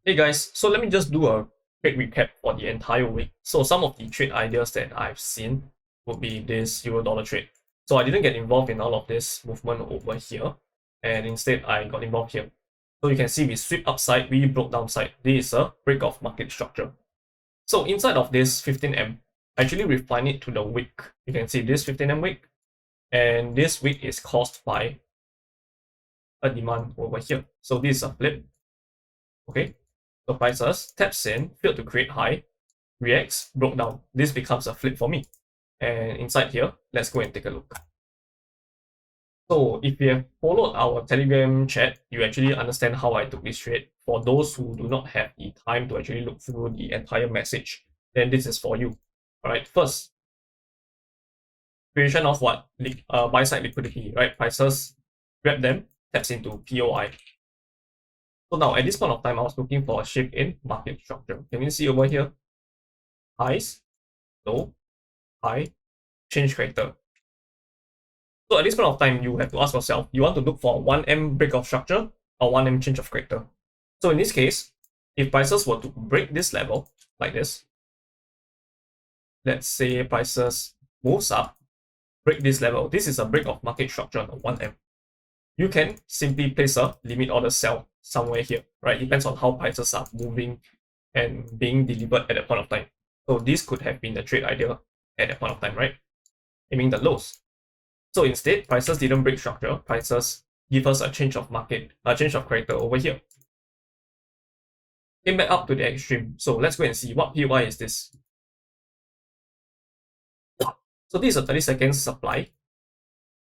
Hey guys, so let me just do a quick recap for the entire week. So some of the trade ideas that I've seen would be this euro dollar trade. So I didn't get involved in all of this movement over here, and instead I got involved here. So you can see we sweep upside, we broke downside. This is a break of market structure. So inside of this 15M, I actually refine it to the week. You can see this 15M week, and this week is caused by a demand over here. So this is a flip. Okay. So prices taps in, failed to create high, reacts, broke down. This becomes a flip for me. And inside here, let's go and take a look. So if you have followed our Telegram chat, you actually understand how I took this trade. For those who do not have the time to actually look through the entire message, then this is for you. Alright, first, creation of what? Buy side liquidity, right? Prices grab them, taps into POI. So now at this point of time, I was looking for a shift in market structure. Can you see over here? Highs, low, high, change character. So at this point of time, you have to ask yourself, you want to look for 1M break of structure or 1M change of character. So in this case, if prices were to break this level like this, let's say prices moves up, break this level. This is a break of market structure on 1M. You can simply place a limit order sell somewhere here, right? Depends on how prices are moving and being delivered at that point of time. So this could have been the trade idea at that point of time, right? Aiming the lows. So instead, prices didn't break structure. Prices give us a change of market, a change of character over here. Came back up to the extreme. So let's go and see what POI is this. So this is a 30 seconds supply.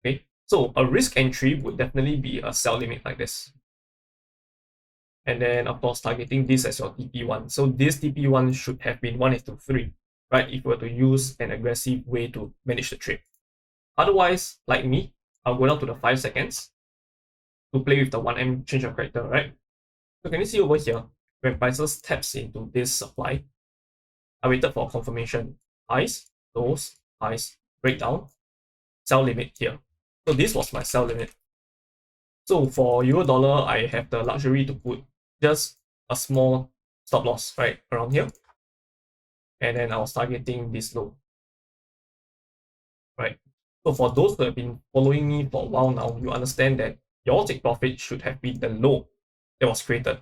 Okay, so a risk entry would definitely be a sell limit like this. And then of course targeting this as your TP1. So this TP1 should have been 1:3, right? If we were to use an aggressive way to manage the trade. Otherwise, like me, I'll go down to the 5 seconds to play with the 1M change of character, right? So can you see over here, when prices taps into this supply, I waited for confirmation. Highs, lows, highs, breakdown, sell limit here. So this was my sell limit. So for euro dollar, I have the luxury to put just a small stop loss right around here. And then I was targeting this low. Right. So for those who have been following me for a while now, you understand that your take profit should have been the low that was created.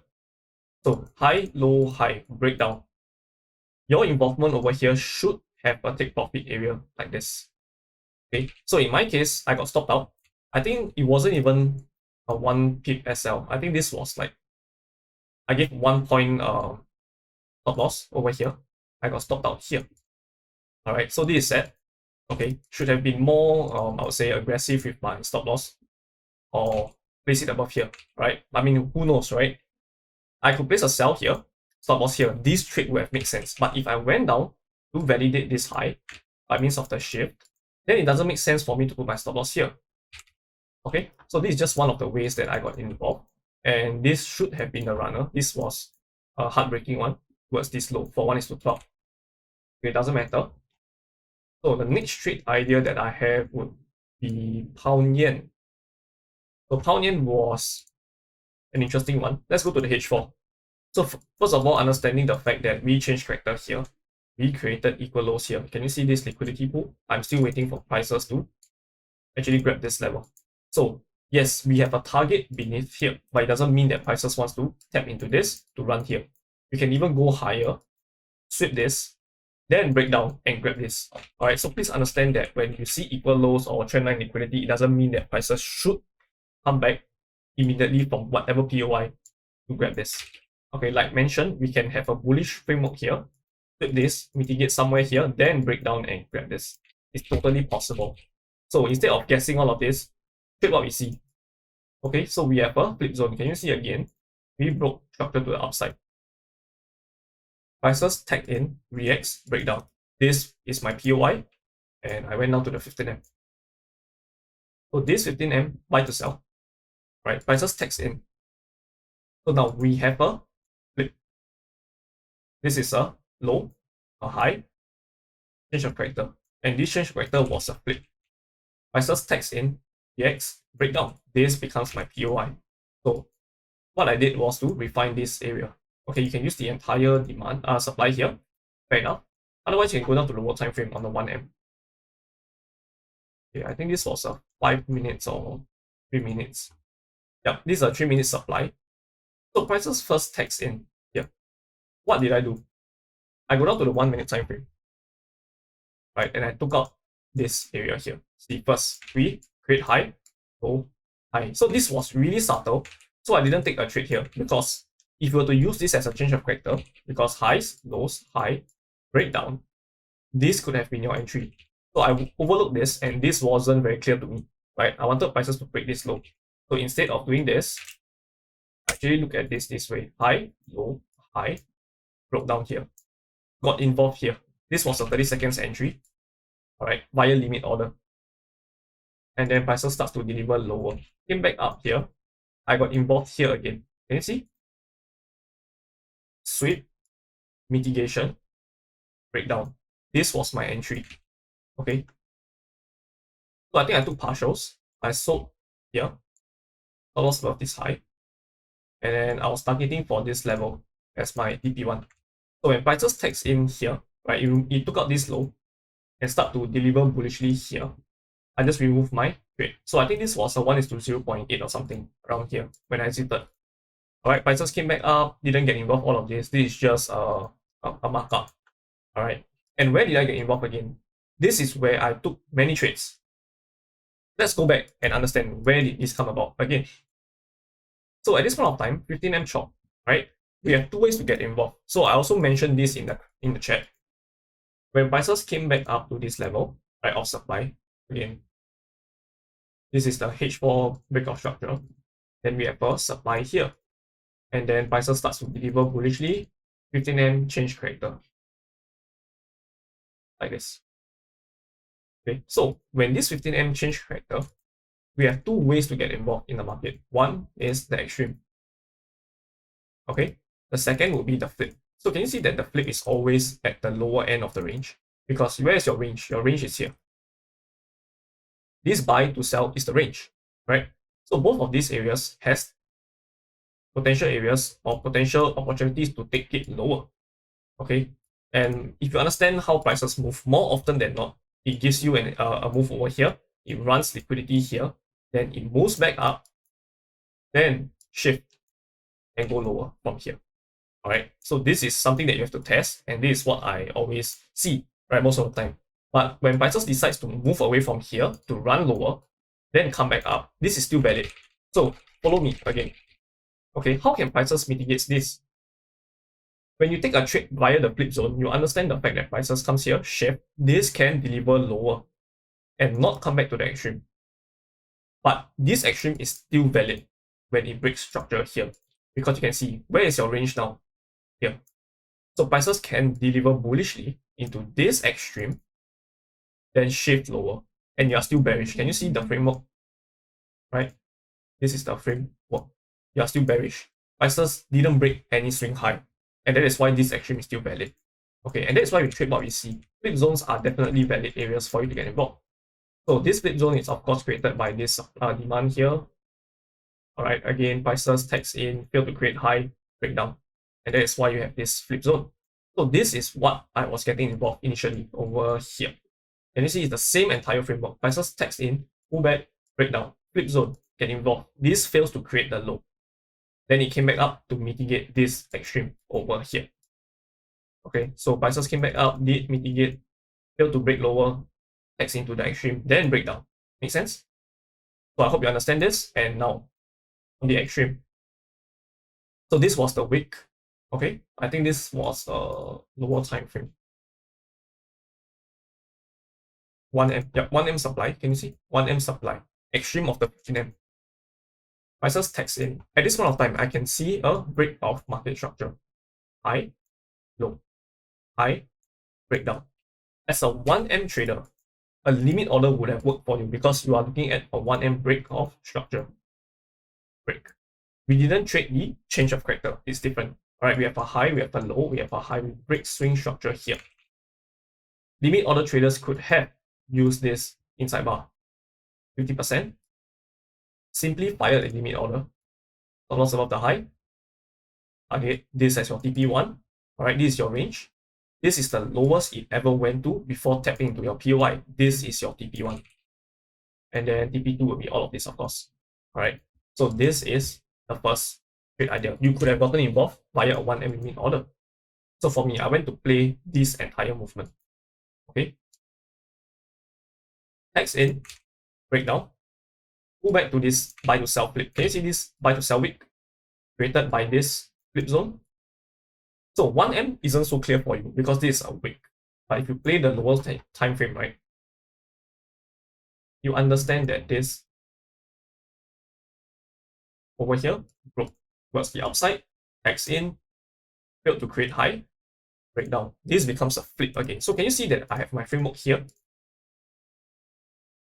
So high, low, high, breakdown. Your involvement over here should have a take profit area like this. Okay, so in my case, I got stopped out. I think it wasn't even a 1 pip SL. I think this was like, I gave 1 point stop loss over here. I got stopped out here. Alright, so this is set. Okay, should have been more, I would say, aggressive with my stop loss or place it above here, right? I mean, who knows, right? I could place a sell here, stop loss here. This trade would have made sense. But if I went down to validate this high by means of the shift, then it doesn't make sense for me to put my stop loss here. Okay, so this is just one of the ways that I got involved. And this should have been the runner. This was a heartbreaking one towards this low for 1:12. Okay, it doesn't matter. So the next trade idea that I have would be pound yen. So pound yen was an interesting one. Let's go to the H4. So first of all, understanding the fact that we changed character here, we created equal lows here. Can you see this liquidity pool? I'm still waiting for prices to actually grab this level. So yes, we have a target beneath here, but it doesn't mean that prices wants to tap into this to run here. We can even go higher, sweep this, then break down and grab this. Alright, so please understand that when you see equal lows or trendline liquidity, it doesn't mean that prices should come back immediately from whatever POI to grab this. Okay, like mentioned, we can have a bullish framework here, flip this, mitigate somewhere here, then break down and grab this. It's totally possible. So instead of guessing all of this, trade what we see. Okay, so we have a flip zone. Can you see again? We broke structure to the upside. Prices tagged in, reacts, breakdown. This is my POI, and I went down to the 15M. So this 15M, buy to sell. Right, prices tags in. So now we have a flip. This is a low, a high, change of character. And this change of character was a flip. Prices tags in, reacts, breakdown. This becomes my POI. So what I did was to refine this area. Okay, you can use the entire demand supply here. Fair enough. Otherwise, you can go down to the lower time frame on the 1M. Okay, I think this was a 5 minutes or 3 minutes. Yeah, this is a 3 minute supply. So prices first text in here. What did I do? I go down to the 1 minute time frame, right? And I took out this area here. See, first we create high, low, high. So this was really subtle. So I didn't take a trade here because if you were to use this as a change of character, because highs, lows, high, breakdown, this could have been your entry. So I overlooked this and this wasn't very clear to me, right? I wanted prices to break this low. So instead of doing this, I actually look at this way. High, low, high, broke down here. Got involved here. This was a 30 seconds entry, all right, via limit order. And then prices starts to deliver lower. Came back up here. I got involved here again. Can you see? Sweep, mitigation, breakdown. This was my entry. Okay. So I think I took partials. I sold here. I lost above this high. And then I was targeting for this level as my TP1. So when prices text in here, right, it took out this low and start to deliver bullishly here. I just remove my trade. So I think this was a 1:0.8 or something around here when I exited. Alright, prices came back up, didn't get involved all of this. This is just a markup. Alright. And where did I get involved again? This is where I took many trades. Let's go back and understand where did this come about again. So at this point of time, 15M chop, right? We have two ways to get involved. So I also mentioned this in the chat. When prices came back up to this level, right, of supply, again, this is the H4 breakout structure. Then we have a supply here. And then prices starts to deliver bullishly, 15M change character. Like this. Okay, so when this 15M change character, we have two ways to get involved in the market. One is the extreme. Okay, the second would be the flip. So can you see that the flip is always at the lower end of the range? Because where is your range? Your range is here. This buy to sell is the range, right? So both of these areas has potential areas or potential opportunities to take it lower. Okay, and if you understand how prices move more often than not, it gives you a move over here, it runs liquidity here, then it moves back up, then shift and go lower from here. All right, so this is something that you have to test, and this is what I always see, right, most of the time. But when prices decides to move away from here to run lower, then come back up, this is still valid. So follow me again. Okay, how can prices mitigate this? When you take a trade via the flip zone, you understand the fact that prices comes here, shift, this can deliver lower and not come back to the extreme. But this extreme is still valid when it breaks structure here, because you can see where is your range now? Here. So prices can deliver bullishly into this extreme, then shift lower, and you are still bearish. Can you see the framework? Right? This is the framework. You are still bearish. Prices didn't break any swing high, and that is why this extreme is still valid. Okay, and that's why we trade what we see. Flip zones are definitely valid areas for you to get involved. So this flip zone is of course created by this demand here. Alright, again, prices text in, fail to create high, breakdown. And that is why you have this flip zone. So this is what I was getting involved initially over here. And you see it's the same entire framework. Prices text in, pull back, breakdown, flip zone, get involved. This fails to create the low. Then it came back up to mitigate this extreme over here. Okay, so prices came back up, did mitigate, failed to break lower, text into the extreme, then breakdown. Make sense? So I hope you understand this. And now on the extreme. So this was the wick. Okay, I think this was a lower time frame. 1M, yeah, 1M supply. Can you see? 1M supply. Extreme of the 15M. Prices text in. At this point of time, I can see a break of market structure. High, low, high, breakdown. As a 1M trader, a limit order would have worked for you because you are looking at a 1M break of structure. Break. We didn't trade the change of character. It's different. All right, we have a high, we have a low, we have a high, we break swing structure here. Limit order traders could have used this inside bar. 50%. Simply fire a limit order. Stop loss above the high. Target this as your TP1. All right, this is your range. This is the lowest it ever went to before tapping into your POI. This is your TP1. And then TP2 will be all of this, of course. All right. So this is the first trade idea. You could have gotten involved via a 1M min order. So for me, I went to play this entire movement. Okay. Text in, breakdown, pull back to this buy to sell flip. Can you see this buy to sell wick created by this flip zone? So 1M isn't so clear for you because this is a wick. But if you play the lower time frame, right, you understand that this over here broke towards the upside, X in, failed to create high, breakdown. This becomes a flip again. So can you see that I have my framework here?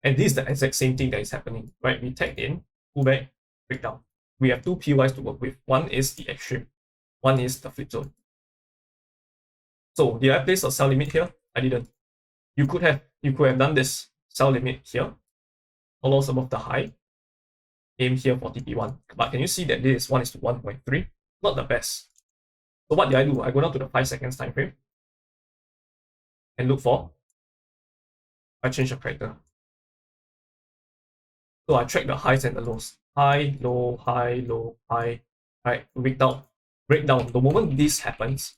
And this is the exact same thing that is happening, right? We tag in, pull back, breakdown. We have two POIs to work with. One is the extreme, one is the flip zone. So did I place a sell limit here? I didn't. You could have done this sell limit here, follows above the high, aim here for TP1. But can you see that this is 1:1.3? Not the best. So what did I do? I go down to the 5 seconds time frame and look for I change the character. So I track the highs and the lows. High, low, high. Right, breakdown. The moment this happens,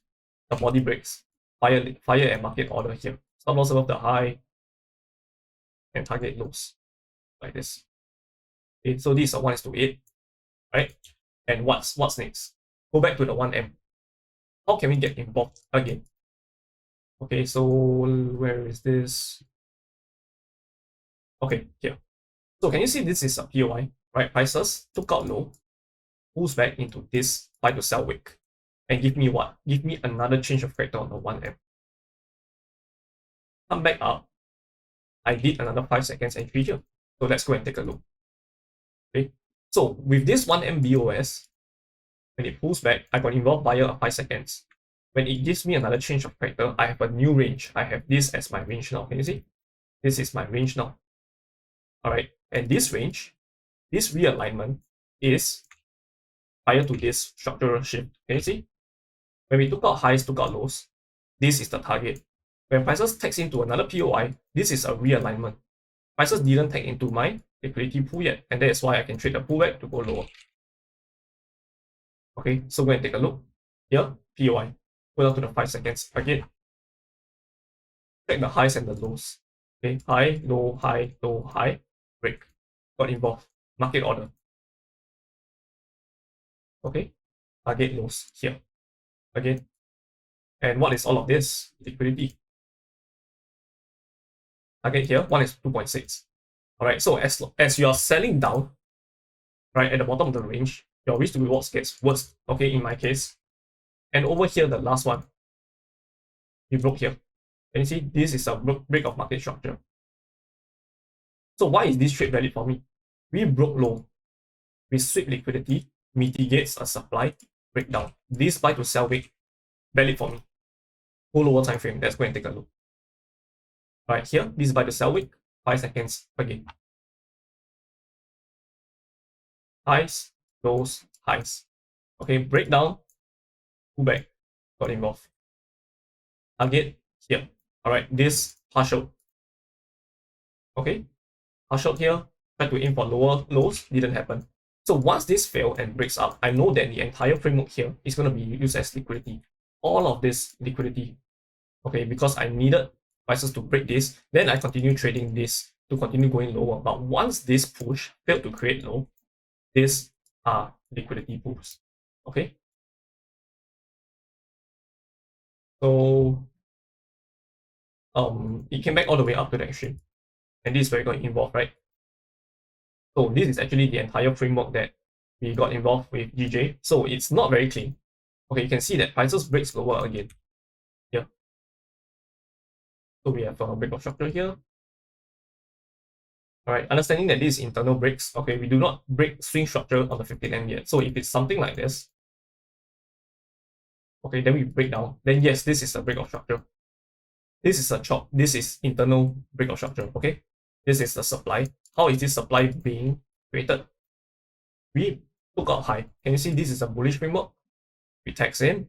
the body breaks. Fire and market order here. Stop loss above the high and target lows. Like this. Okay, so this is a 1:8, right? And what's next? Go back to the 1M. How can we get involved again? Okay, so where is this? Okay, here. So can you see this is a POI, right? Prices took out low, pulls back into this buy to sell wick, and give me what? Give me another change of character on the 1M. Come back up. I did another 5 seconds entry here. So let's go and take a look. Okay, so with this 1M BOS, when it pulls back, I got involved via 5 seconds. When it gives me another change of character, I have a new range. I have this as my range now. Can you see? This is my range now. All right, and this range, this realignment is prior to this structural shift. Can you see? When we took out highs, took out lows, this is the target. When prices tags into another POI, this is a realignment. Prices didn't tag into my liquidity pool yet, and that is why I can trade the pullback to go lower. Okay, so go and take a look. Here, POI. Go down to the 5 seconds again. Check the highs and the lows. Okay, high, low, break. Got involved. Market order. Okay, target lows here. Again. And what is all of this? Liquidity. Target here, 1:2.6. Alright, so as you are selling down, right, at the bottom of the range, your risk to rewards gets worse, okay, in my case. And over here, the last one, we broke here. Can you see? This is a break of market structure. So why is this trade valid for me? We broke low. We sweep liquidity, mitigates a supply breakdown. This buy to sell wick, valid for me. Go lower time frame. Let's go and take a look. Right here, this buy to sell wick, 5 seconds again. Highs, lows, highs. Okay, breakdown, pull back, got involved. Target here. Alright, this partial. Okay, partial here, try to aim for lower lows, didn't happen. So once this fails and breaks up, I know that the entire framework here is going to be used as liquidity. All of this liquidity. Okay, because I needed prices to break this, then I continue trading this to continue going lower. But once this push failed to create low, these are liquidity pools. Okay. So it came back all the way up to the extreme. And this is where we got involved, right? So this is actually the entire framework that we got involved with GJ. So it's not very clean. Okay, you can see that prices breaks lower again. Here. So we have a break of structure here. Alright, understanding that this is internal breaks. Okay, we do not break swing structure on the 15M yet. So if it's something like this, okay, then we break down. Then yes, this is a break of structure. This is a chop. This is internal break of structure. Okay, this is the supply. How is this supply being created? We took out high. Can you see this is a bullish framework? we tax in,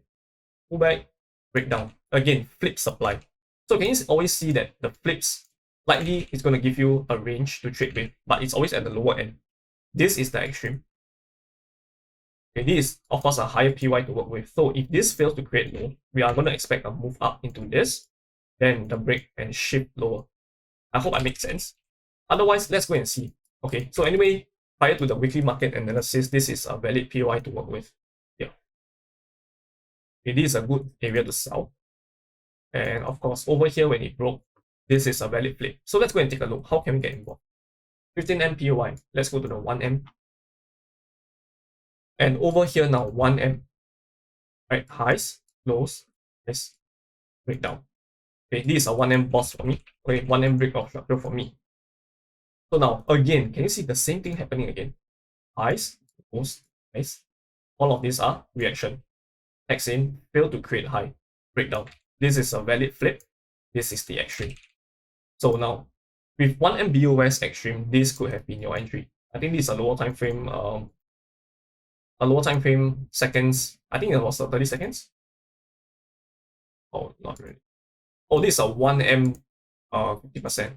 pull back, break down. Again, flip supply. So can you always see that the flips likely is going to give you a range to trade with, but it's always at the lower end. This is the extreme. Okay, this is of course a higher PY to work with. So if this fails to create low, we are going to expect a move up into this, then the break and shift lower. I hope I make sense. Otherwise, let's go and see. Okay, so anyway, prior to the weekly market analysis, this is a valid POI to work with. Yeah. It is a good area to sell. And of course, over here when it broke, this is a valid flip. So let's go and take a look. How can we get involved? 15M POI. Let's go to the 1M. And over here now, 1M. Right, highs, lows, yes, breakdown. Okay, this is a 1M boss for me. Okay, 1M breakout structure for me. So now, again, can you see the same thing happening again? Highs, lows, highs. All of these are reaction. Tax in, fail to create high, breakdown. This is a valid flip. This is the extreme. So now, with 1M BOS extreme, this could have been your entry. I think this is a lower time frame. Seconds. I think it was 30 seconds. Oh, not really. Oh, this is a 1M 50%.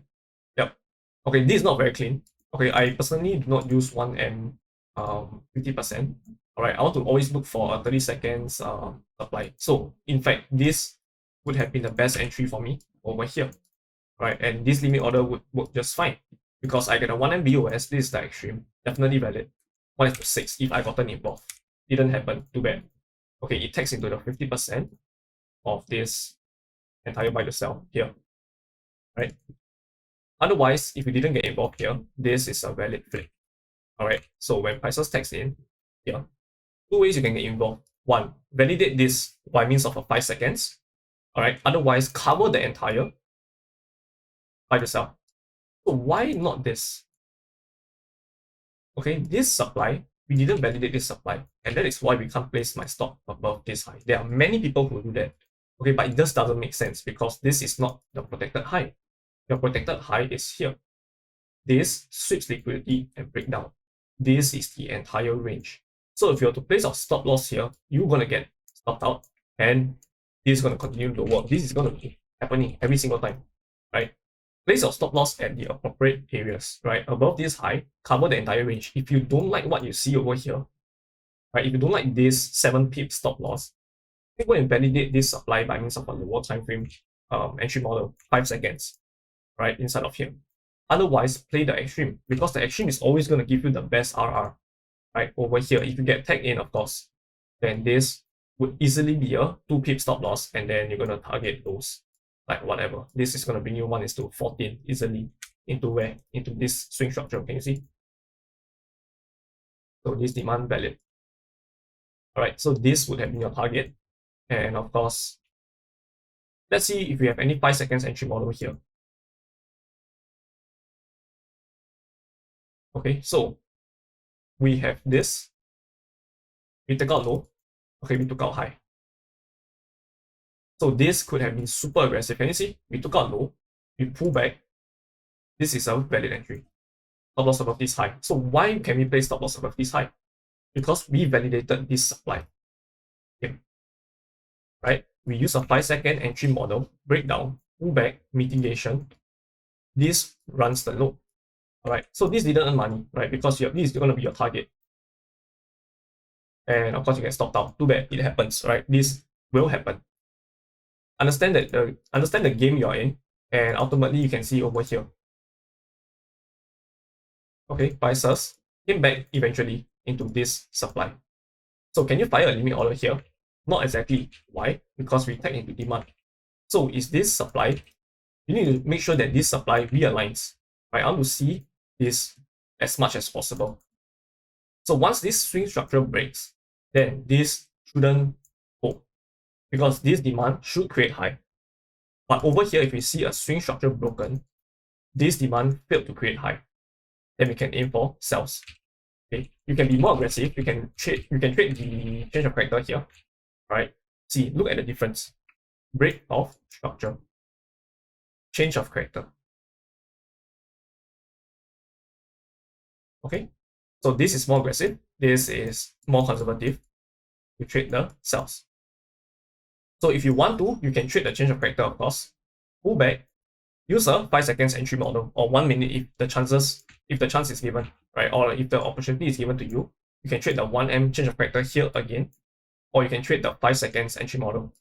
Yep. Okay, this is not very clean. Okay, I personally do not use 1M 50%. Alright, I want to always look for a 30 seconds supply. So in fact, this would have been the best entry for me over here. Right, and this limit order would work just fine because I get a 1M BOS. This is the extreme, definitely valid. 1:6 if I gotten involved. Didn't happen, too bad. Okay, it takes into the 50% of this entire buy to sell here. Right. Otherwise, if you didn't get involved here, this is a valid flip. Alright, so when prices tax in here, two ways you can get involved. One, validate this by means of a 5 seconds. Alright, otherwise cover the entire buy to sell. So why not this? Okay, this supply, we didn't validate this supply, and that is why we can't place my stop above this high. There are many people who do that. Okay, but it just doesn't make sense because this is not the protected high. Your protected high is here. This sweeps liquidity and breakdown. This is the entire range. So if you were to place a stop loss here, you're going to get stopped out, and this is going to continue to work. This is going to be happening every single time, right? Place your stop loss at the appropriate areas, right? Above this high, cover the entire range. If you don't like what you see over here, right? If you don't like this 7 pip stop loss, you go and validate this supply by means of a lower time frame entry model, 5 seconds, right? Inside of here. Otherwise, play the extreme because the extreme is always going to give you the best RR, right? Over here, if you get tagged in, of course, then this would easily be a 2 pip stop loss, and then you're going to target those. Like whatever, this is going to bring you 1:14 easily into where? Into this swing structure. Can you see? So this demand valid. Alright, so this would have been your target. And of course, let's see if we have any 5 seconds entry model here. Okay, so we have this. We took out low. Okay, we took out high. So this could have been super aggressive. Can you see? We took out low, we pull back. This is a valid entry. Stop loss above this high. So why can we place stop loss above this high? Because we validated this supply. Okay. Right? We use a 5 second entry model, breakdown, pull back, mitigation. This runs the low. Alright, so this didn't earn money, right? Because this is going to be your target. And of course you get stopped out. Too bad, it happens, right? This will happen. Understand the game you're in, and ultimately you can see over here. Okay, prices came back eventually into this supply. So can you fire a limit order here? Not exactly. Why? Because we tag into demand. So is this supply? You need to make sure that this supply realigns. Right? I want to see this as much as possible. So once this swing structure breaks, then this shouldn't hold, because this demand should create high. But over here, if we see a swing structure broken, this demand failed to create high, then we can aim for sells. Okay, you can be more aggressive. You can trade the change of character here. Right? See, look at the difference. Break of structure, change of character. Okay, so this is more aggressive. This is more conservative. to trade the sells. So if you want to, you can trade the change of character, of course. Pull back, use a 5 seconds entry model, or 1 minute if the chance is given, right? Or if the opportunity is given to you, you can trade the 1M change of character here again, or you can trade the 5 seconds entry model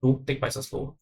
to take prices lower.